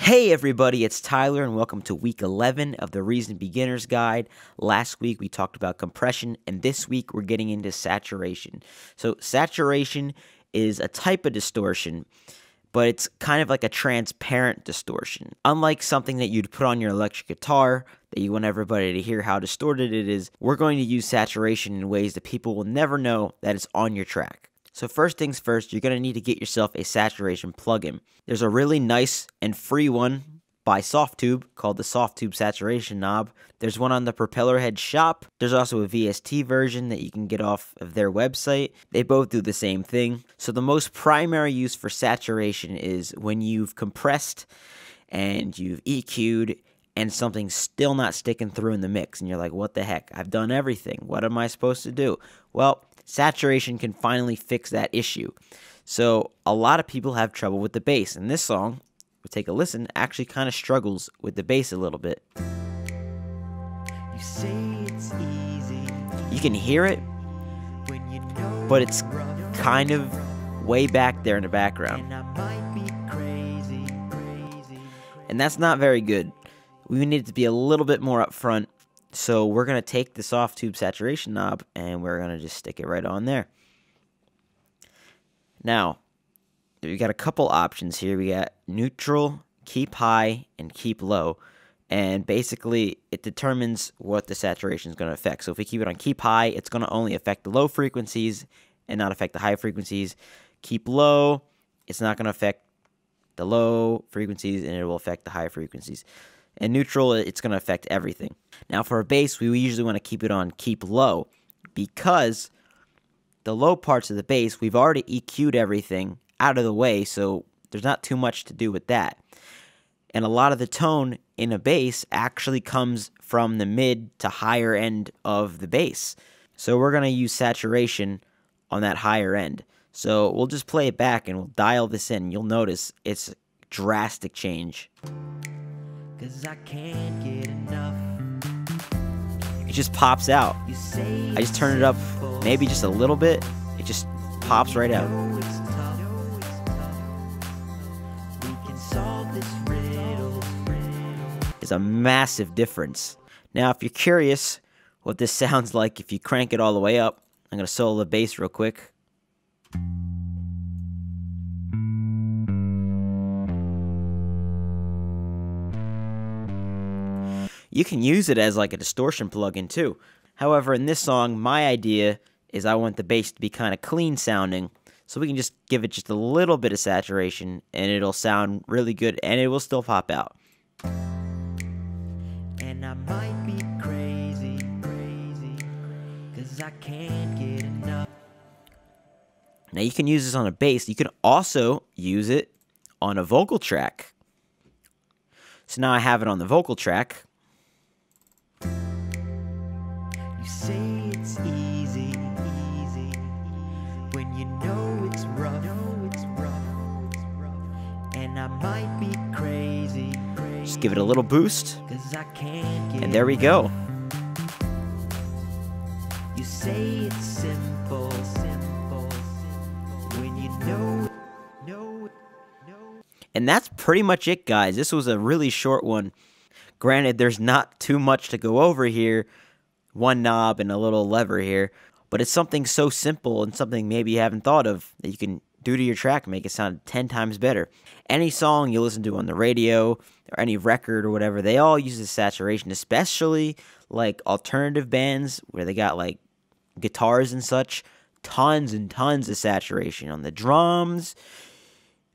Hey everybody, it's Tyler and welcome to week 11 of the Reason Beginner's Guide. Last week we talked about compression and this week we're getting into saturation. So saturation is a type of distortion, but it's kind of like a transparent distortion. Unlike something that you'd put on your electric guitar that you want everybody to hear how distorted it is, we're going to use saturation in ways that people will never know that it's on your track. So first things first, you're going to need to get yourself a saturation plugin. There's a really nice and free one by Softtube called the Softtube Saturation Knob. There's one on the Propellerheads shop. There's also a VST version that you can get off of their website. They both do the same thing. So the most primary use for saturation is when you've compressed and you've EQ'd and something's still not sticking through in the mix. And you're like, what the heck? I've done everything. What am I supposed to do? Well, saturation can finally fix that issue. So a lot of people have trouble with the bass, and this song, we'll take a listen, actually kind of struggles with the bass a little bit. You say it's easy. You can hear it, but it's kind of way back there in the background. And that's not very good. We need it to be a little bit more up front. So we're going to take the Softtube saturation knob and we're going to just stick it right on there. Now, we got a couple options here. We got neutral, keep high, and keep low. And basically, it determines what the saturation is going to affect. So if we keep it on keep high, it's going to only affect the low frequencies and not affect the high frequencies. Keep low, it's not going to affect the low frequencies and it will affect the high frequencies. And neutral, it's going to affect everything. Now for a bass, we usually want to keep it on keep low because the low parts of the bass, we've already EQ'd everything out of the way, so there's not too much to do with that. And a lot of the tone in a bass actually comes from the mid to higher end of the bass. So we're going to use saturation on that higher end. So we'll just play it back and we'll dial this in. You'll notice it's a drastic change. 'Cause I can't get enough. It just pops out. I just turn it up maybe just a little bit. It just pops right out. It's a massive difference. Now, if you're curious what this sounds like if you crank it all the way up, I'm going to solo the bass real quick. You can use it as like a distortion plugin too. However, in this song, my idea is I want the bass to be kind of clean sounding. So we can just give it just a little bit of saturation and it'll sound really good and it will still pop out. And I might be crazy, 'cause I can't get enough. Now you can use this on a bass. You can also use it on a vocal track. So now I have it on the vocal track. Say it's easy, when you know it's rough, and I might be crazy. Just give it a little boost, and there we go. You say it's simple, when you know. And that's pretty much it, guys. This was a really short one. Granted, there's not too much to go over here. One knob and a little lever here, but it's something so simple and something maybe you haven't thought of that you can do to your track and make it sound 10 times better. Any song you listen to on the radio or any record or whatever, they all use the saturation, especially like alternative bands where they got like guitars and such, tons and tons of saturation on the drums,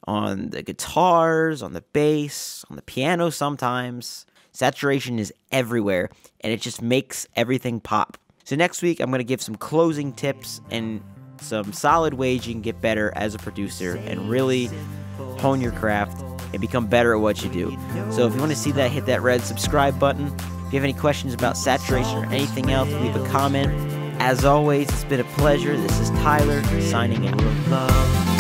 on the guitars, on the bass, on the piano sometimes. Saturation is everywhere, and it just makes everything pop. So next week, I'm going to give some closing tips and some solid ways you can get better as a producer and really hone your craft and become better at what you do. So if you want to see that, hit that red subscribe button. If you have any questions about saturation or anything else, leave a comment. As always, it's been a pleasure. This is Tyler, signing in with love.